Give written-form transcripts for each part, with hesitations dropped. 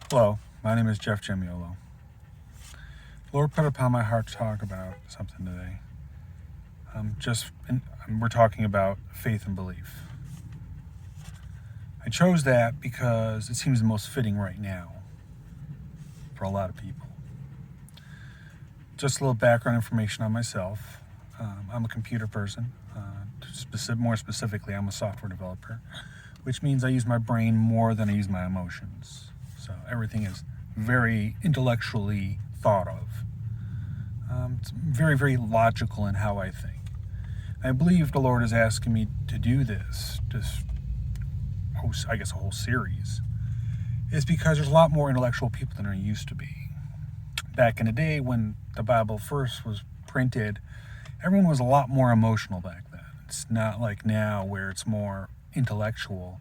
Hello, my name is Jeff Gemiolo. The Lord put upon my heart to talk about something today. We're talking about faith and belief. I chose that because it seems the most fitting right now for a lot of people. Just a little background information on myself. I'm a computer person. More specifically, I'm a software developer, which means I use my brain more than I use my emotions. So everything is very intellectually thought of. It's very, very logical in how I think. I believe the Lord is asking me to do this, a whole series, is because there's a lot more intellectual people than there used to be. Back in the day when the Bible first was printed, everyone was a lot more emotional back then. It's not like now where it's more intellectual,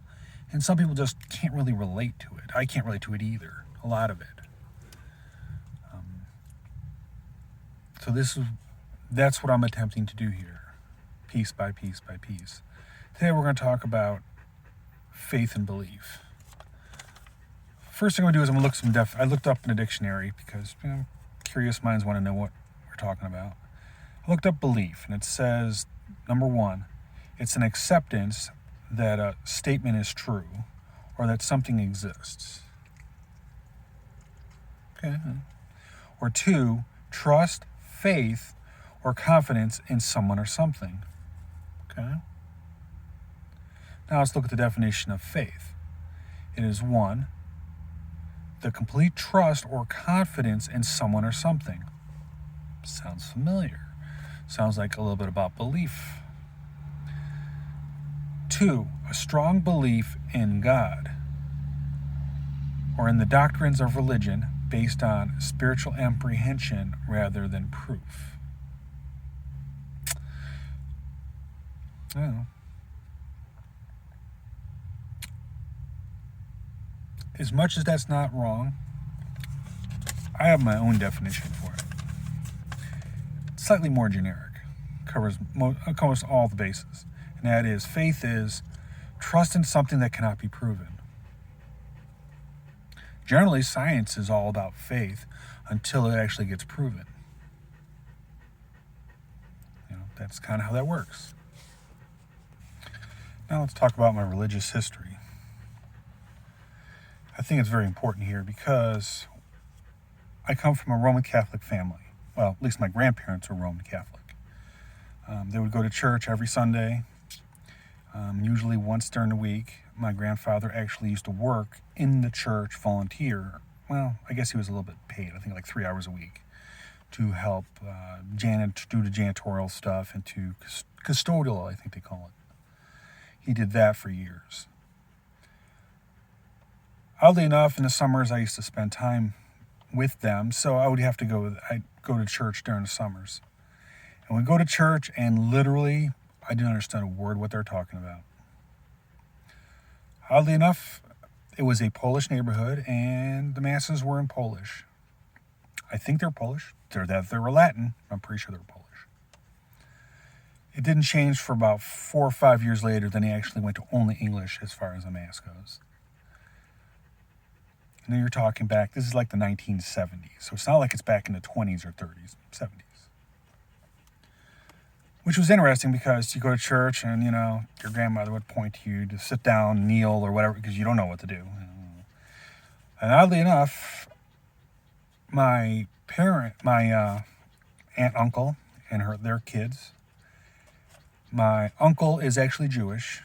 and some people just can't really relate to it. I can't relate to it either, a lot of it. That's what I'm attempting to do here, piece by piece by piece. Today we're going to talk about faith and belief. First thing I'm going to do is I'm going to look I looked up in a dictionary because curious minds want to know what we're talking about. I looked up belief, and it says, number one, it's an acceptance that a statement is true or that something exists. Okay. Or two, trust, faith, or confidence in someone or something. Okay. Now let's look at the definition of faith. It is one, the complete trust or confidence in someone or something. Sounds familiar. Sounds like a little bit about belief. Two, a strong belief in God or in the doctrines of religion based on spiritual apprehension rather than proof. I don't know. As much as that's not wrong, I have my own definition for it. It's slightly more generic, covers all the bases, and that is faith is trust in something that cannot be proven. Generally, science is all about faith until it actually gets proven. That's kind of how that works. Now let's talk about my religious history. I think it's very important here because I come from a Roman Catholic family. Well, at least my grandparents were Roman Catholic. They would go to church every Sunday, usually once during the week. My grandfather actually used to work in the church, volunteer. Well, I guess he was a little bit paid, I think like 3 hours a week, to help do the janitorial stuff and to custodial, I think they call it. He did that for years. Oddly enough, in the summers, I used to spend time with them, so I'd go to church during the summers. And we'd go to church, and literally, I didn't understand a word what they're talking about. Oddly enough, it was a Polish neighborhood, and the masses were in Polish. I think they're Polish. They were Latin. I'm pretty sure they were Polish. It didn't change for about 4 or 5 years later. Then they actually went to only English as far as the mass goes. And then you're talking back, this is like the 1970s. So it's not like it's back in the 20s or 30s, 70s. Which was interesting because you go to church and, your grandmother would point to you to sit down, kneel, or whatever, because you don't know what to do. And oddly enough, my aunt, uncle, and their kids, my uncle is actually Jewish.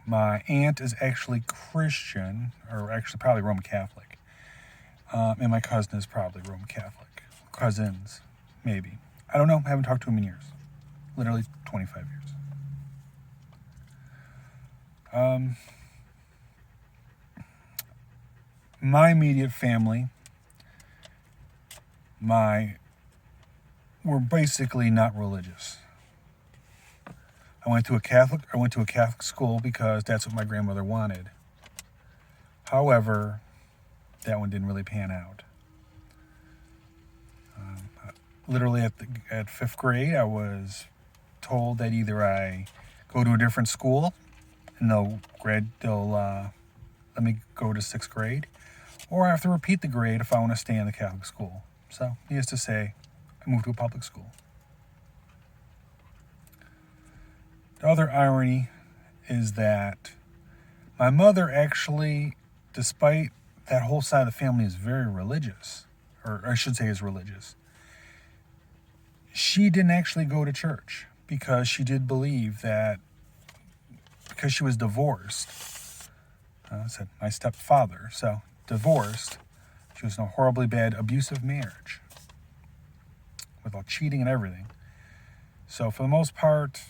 My aunt is actually Christian, or actually probably Roman Catholic. And my cousin is probably Roman Catholic. Cousins, maybe. I don't know. I haven't talked to him in years. Literally 25 years. My immediate family, were basically not religious. I went to a Catholic school because that's what my grandmother wanted. However, that one didn't really pan out. Literally at 5th grade, I was told that either I go to a different school and they'll let me go to 6th grade, or I have to repeat the grade if I want to stay in the Catholic school. So, needless to say, I moved to a public school. The other irony is that my mother actually, despite that whole side of the family is very religious, or I should say is religious, she didn't actually go to church because she did believe that because she was divorced, I said my stepfather, so divorced, she was in a horribly bad abusive marriage with all cheating and everything. So for the most part,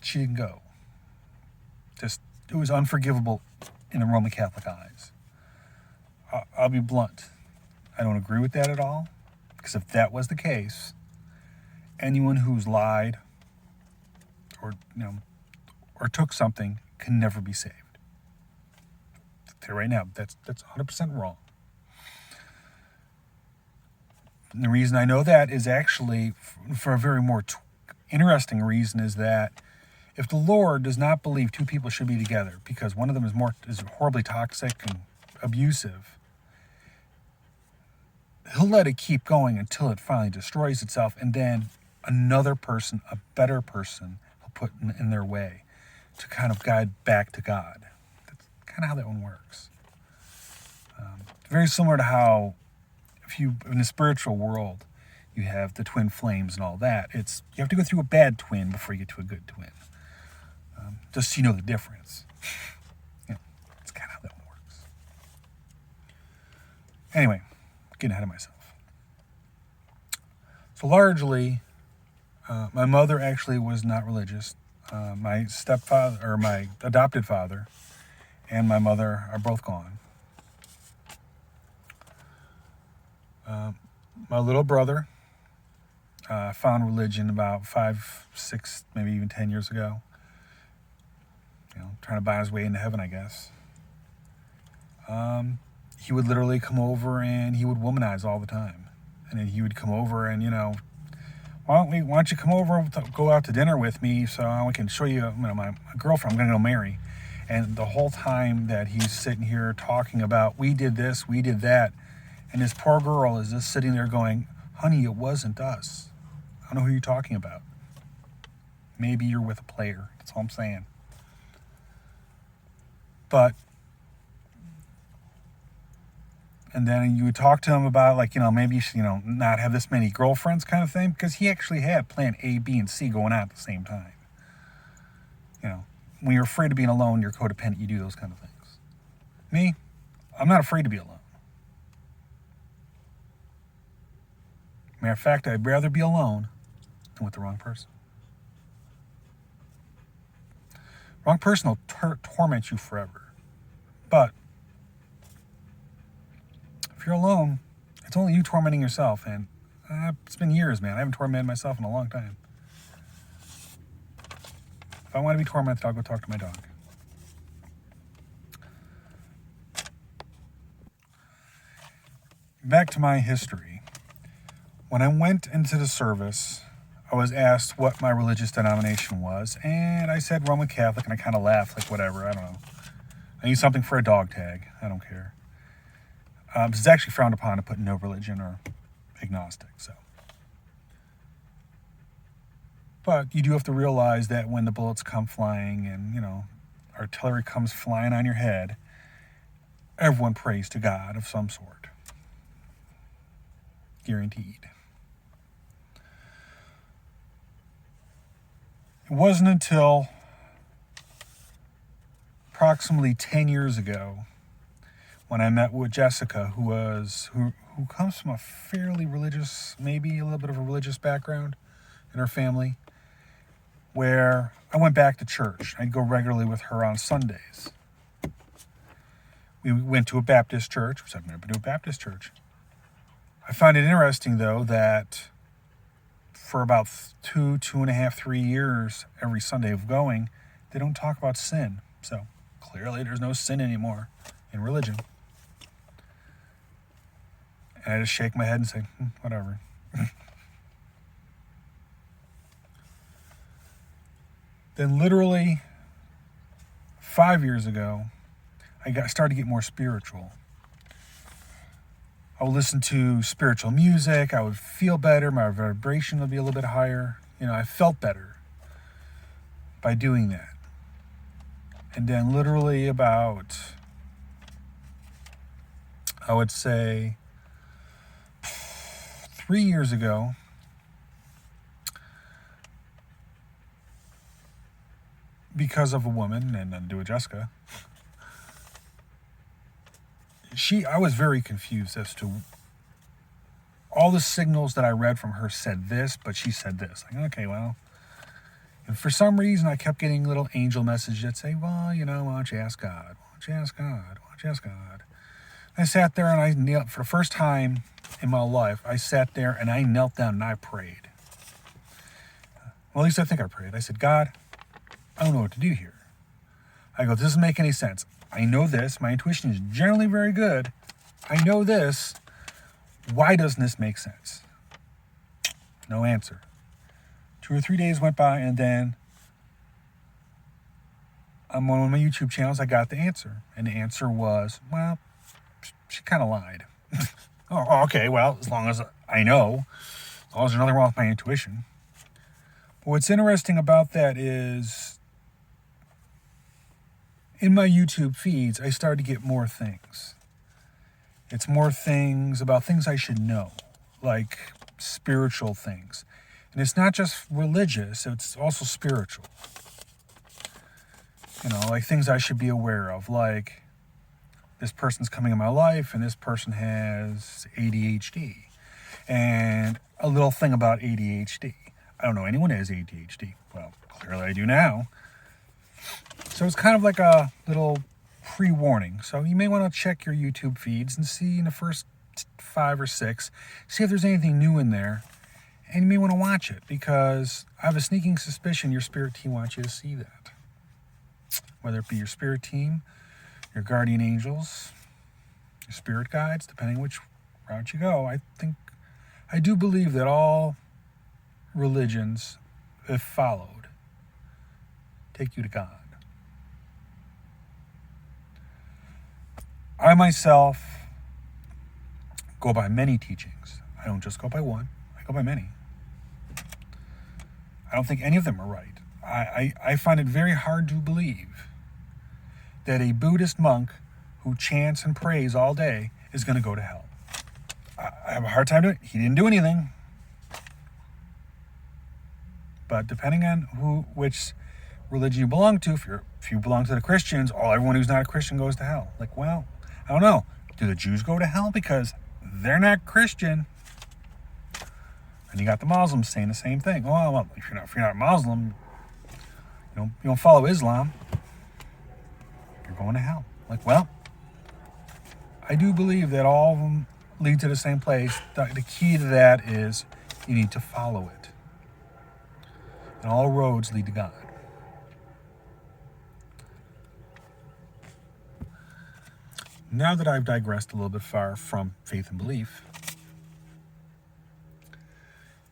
she didn't go. Just, it was unforgivable in the Roman Catholic eyes. I'll be blunt. I don't agree with that at all, because if that was the case, anyone who's lied or or took something can never be saved. I'll tell you right now, that's 100% wrong. And the reason I know that is actually for a very more interesting reason, is that if the Lord does not believe two people should be together because one of them is horribly toxic and abusive, he'll let it keep going until it finally destroys itself, and then another person, a better person, he'll put in their way to kind of guide back to God. That's kind of how that one works. Very similar to how in the spiritual world, you have the twin flames and all that. You have to go through a bad twin before you get to a good twin. Just so you know the difference. That's kind of how that one works. Anyway, getting ahead of myself. So largely, my mother actually was not religious. My stepfather, or my adopted father, and my mother are both gone. My little brother found religion about 5, 6, maybe even 10 years ago. Trying to buy his way into heaven, I guess. He would literally come over and he would womanize all the time. And then he would come over and, why don't you come over, go out to dinner with me so we can show you, my girlfriend I'm going to go marry. And the whole time that he's sitting here talking about, we did this, we did that, and this poor girl is just sitting there going, honey, it wasn't us. I don't know who you're talking about. Maybe you're with a player. That's all I'm saying. And then you would talk to him about, maybe you should, not have this many girlfriends kind of thing, because he actually had plan A, B, and C going on at the same time. When you're afraid of being alone, you're codependent, you do those kind of things. Me, I'm not afraid to be alone. Matter of fact, I'd rather be alone than with the wrong person. Wrong person will torment you forever. But if you're alone, it's only you tormenting yourself. And it's been years, man. I haven't tormented myself in a long time. If I want to be tormented, I'll go talk to my dog. Back to my history. When I went into the service, I was asked what my religious denomination was, and I said Roman Catholic, and I kind of laughed, like, whatever, I don't know. I need something for a dog tag. I don't care. It's actually frowned upon to put no religion or agnostic, so. But you do have to realize that when the bullets come flying and, artillery comes flying on your head, everyone prays to God of some sort. Guaranteed. It wasn't until approximately 10 years ago when I met with Jessica, who comes from a fairly religious, maybe a little bit of a religious background in her family, where I went back to church. I'd go regularly with her on Sundays. We went to a Baptist church, which I've never been to a Baptist church. I find it interesting, though, that for about 2.5, 3 years, every Sunday of going, they don't talk about sin. So clearly there's no sin anymore in religion. And I just shake my head and say, whatever. Then literally 5 years ago, started to get more spiritual. I would listen to spiritual music. I would feel better. My vibration would be a little bit higher. I felt better by doing that. And then literally about, I would say, 3 years ago, because of a woman, and then do with Jessica, I was very confused as to all the signals that I read from her said this, but she said this. Like, okay, well, and for some reason I kept getting little angel messages that say, well, why don't you ask God? Why don't you ask God? Why don't you ask God? I sat there and I knelt, for the first time in my life, I sat there and I knelt down and I prayed. Well, at least I think I prayed. I said, God, I don't know what to do here. I go, this doesn't make any sense. I know this. My intuition is generally very good. I know this. Why doesn't this make sense? No answer. 2 or 3 days went by, and then on one of my YouTube channels, I got the answer. And the answer was, well, she kind of lied. Oh, okay, well, as long as I know, as long as there's nothing wrong with my intuition. But what's interesting about that is, in my YouTube feeds, I started to get more things. It's more things about things I should know, like spiritual things. And it's not just religious, it's also spiritual. Like things I should be aware of, like this person's coming in my life and this person has ADHD. And a little thing about ADHD. I don't know anyone who has ADHD. Well, clearly I do now. So it's kind of like a little pre-warning. So you may want to check your YouTube feeds and see in the first 5 or 6, see if there's anything new in there. And you may want to watch it, because I have a sneaking suspicion your spirit team wants you to see that. Whether it be your spirit team, your guardian angels, your spirit guides, depending which route you go. I do believe that all religions, if followed, take you to God. I myself go by many teachings. I don't just go by one. I go by many. I don't think any of them are right. I find it very hard to believe that a Buddhist monk who chants and prays all day is going to go to hell. I have a hard time doing it. He didn't do anything. But depending on which religion you belong to, if you belong to the Christians, everyone who's not a Christian goes to hell. Like, well, I don't know. Do the Jews go to hell because they're not Christian? And you got the Muslims saying the same thing. Oh, well, if you're not Muslim, you don't follow Islam, you're going to hell. Like, well, I do believe that all of them lead to the same place. The key to that is you need to follow it. And all roads lead to God. Now that I've digressed a little bit far from faith and belief,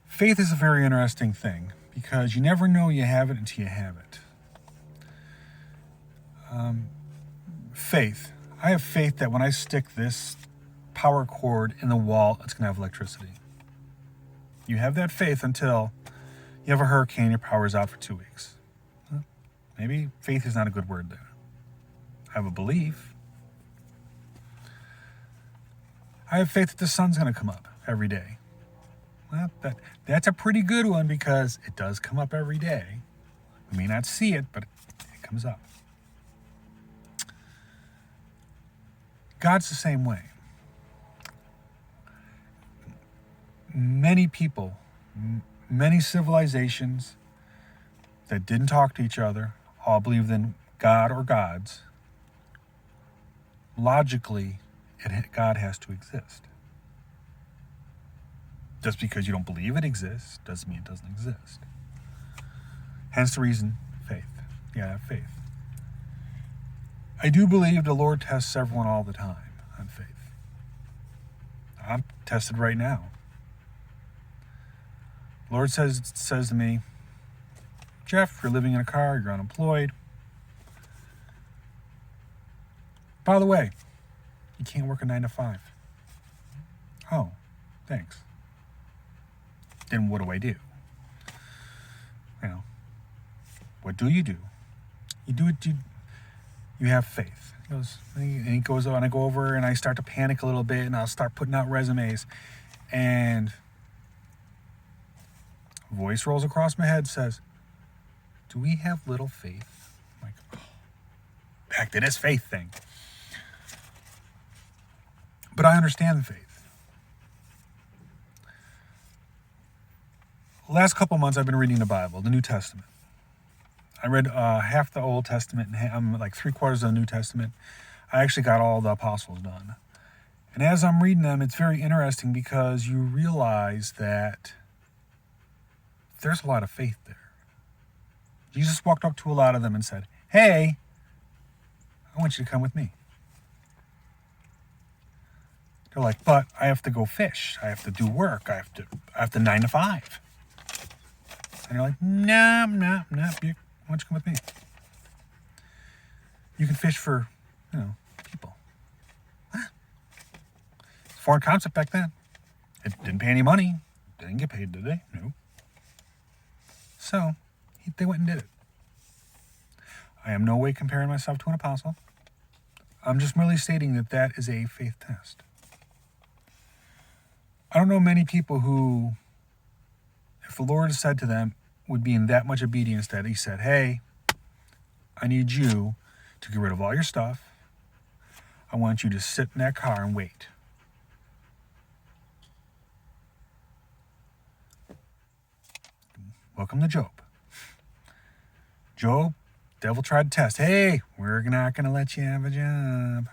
faith is a very interesting thing, because you never know you have it until you have it. Faith. I have faith that when I stick this power cord in the wall, it's going to have electricity. You have that faith until you have a hurricane, your power's out for 2 weeks. Maybe faith is not a good word there. I have a belief. I have faith that the sun's going to come up every day. Well, that's a pretty good one, because it does come up every day. We may not see it, but it comes up. God's the same way. Many people, many civilizations that didn't talk to each other, all believed in God or gods. Logically, God has to exist. Just because you don't believe it exists doesn't mean it doesn't exist. Hence the reason, faith. Yeah, I have faith. I do believe the Lord tests everyone all the time on faith. I'm tested right now. The Lord says to me, Jeff, you're living in a car, you're unemployed. By the way, you can't work a 9 to 5. Oh, thanks. Then what do I do? What do? You do it. You have faith. He goes on. I go over and I start to panic a little bit, and I'll start putting out resumes, and a voice rolls across my head, says, "Do we have little faith?" I'm like, oh, back to this faith thing. But I understand the faith. The last couple months I've been reading the Bible, the New Testament. I read half the Old Testament, and I'm like 3/4 of the New Testament. I actually got all the apostles done. And as I'm reading them, it's very interesting because you realize that there's a lot of faith there. Jesus walked up to a lot of them and said, "Hey, I want you to come with me." They're like, "But I have to go fish. I have to do work. I have to 9 to 5. And you're like, "No. Why don't you come with me? You can fish for, people." What? It's a foreign concept back then. It didn't pay any money. They didn't get paid, did they? No. So, they went and did it. I am no way comparing myself to an apostle. I'm just merely stating that is a faith test. I don't know many people who, if the Lord has said to them, would be in that much obedience that he said, "Hey, I need you to get rid of all your stuff. I want you to sit in that car and wait." Welcome to Job. Job, devil tried to test. "Hey, we're not going to let you have a job."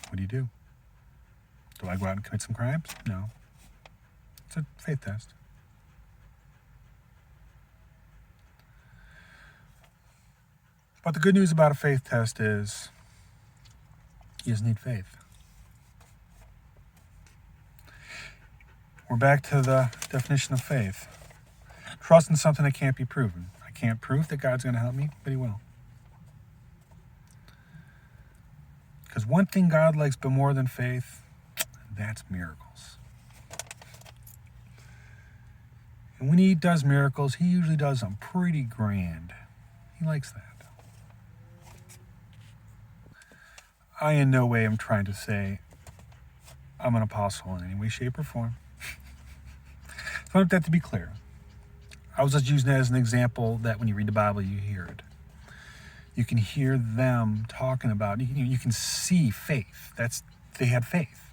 What do? Do I go out and commit some crimes? No. It's a faith test. But the good news about a faith test is you just need faith. We're back to the definition of faith. Trust in something that can't be proven. I can't prove that God's going to help me, but he will. Because one thing God likes but more than faith, that's miracles. And when he does miracles, he usually does them pretty grand. He likes that. I in no way am trying to say I'm an apostle in any way, shape, or form. I want that to be clear. I was just using that as an example that when you read the Bible, you hear it. You can hear them talking about, you can see faith. They had faith.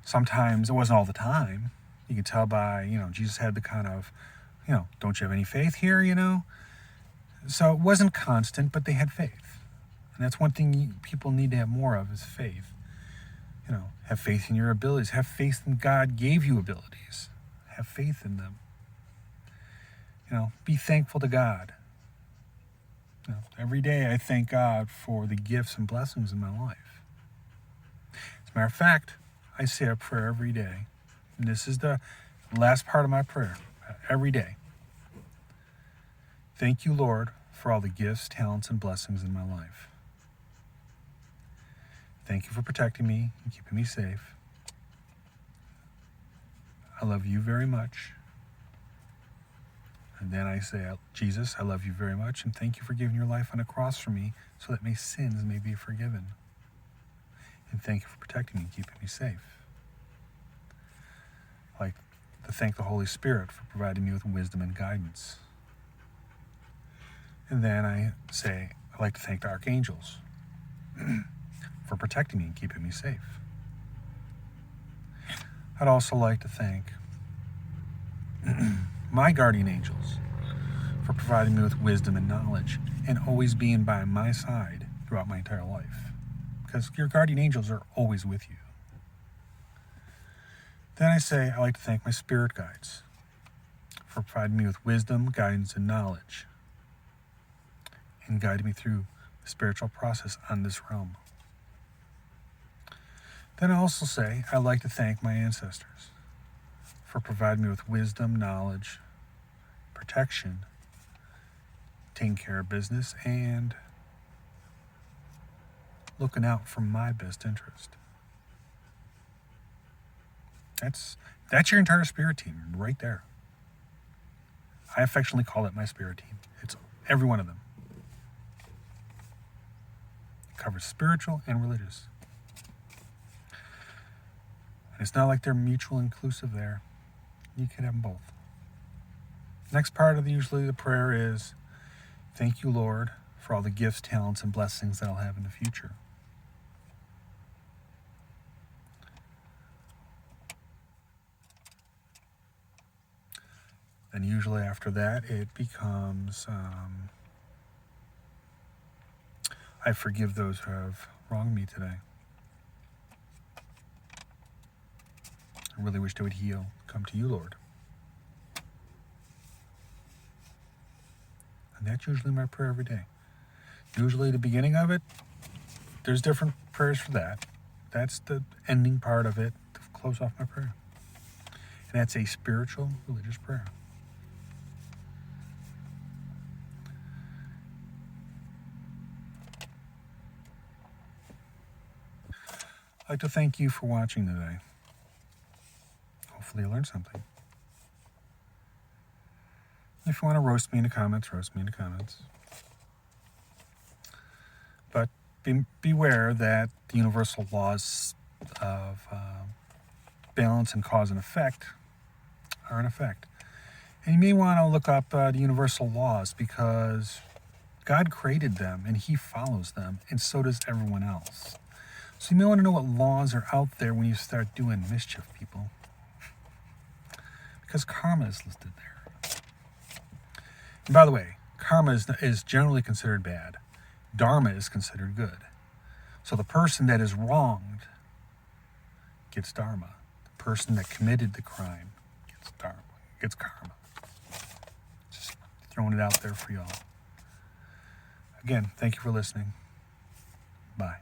Sometimes, it wasn't all the time. You can tell by, Jesus had the kind of, "Don't you have any faith here, So it wasn't constant, but they had faith. And that's one thing people need to have more of is faith. Have faith in your abilities. Have faith in God gave you abilities. Have faith in them. Be thankful to God. Every day I thank God for the gifts and blessings in my life. As a matter of fact, I say a prayer every day. And this is the last part of my prayer. Every day. Thank you, Lord, for all the gifts, talents, and blessings in my life. Thank you for protecting me and keeping me safe. I love you very much. And then I say, "Jesus, I love you very much, and thank you for giving your life on a cross for me so that my sins may be forgiven. And thank you for protecting me and keeping me safe." I like to thank the Holy Spirit for providing me with wisdom and guidance. And then I say, I like to thank the archangels for protecting me and keeping me safe. I'd also like to thank my guardian angels for providing me with wisdom and knowledge and always being by my side throughout my entire life. Because your guardian angels are always with you. Then I say I like to thank my spirit guides for providing me with wisdom, guidance, and knowledge and guiding me through the spiritual process on this realm. Then I also say I like to thank my ancestors for providing me with wisdom, knowledge, protection, taking care of business and looking out for my best interest. That's your entire spirit team right there. I affectionately call it my spirit team. It's every one of them. It covers spiritual and religious. And it's not like they're mutual inclusive there. You can have them both. Next part of usually the prayer is, thank you, Lord, for all the gifts, talents, and blessings that I'll have in the future. And usually after that, it becomes, I forgive those who have wronged me today. I really wish they would heal. Come to you, Lord. And that's usually my prayer every day. Usually the beginning of it, there's different prayers for that. That's the ending part of it to close off my prayer. And that's a spiritual, religious prayer. I'd like to thank you for watching today. Hopefully you learned something. If you want to roast me in the comments, roast me in the comments. But beware that the universal laws of balance and cause and effect are in effect. And you may want to look up the universal laws because God created them and he follows them, and so does everyone else. So you may want to know what laws are out there when you start doing mischief, people. Because karma is listed there. And by the way, karma is generally considered bad. Dharma is considered good. So the person that is wronged gets dharma. The person that committed the crime gets dharma, gets karma. Just throwing it out there for y'all. Again, thank you for listening. Bye.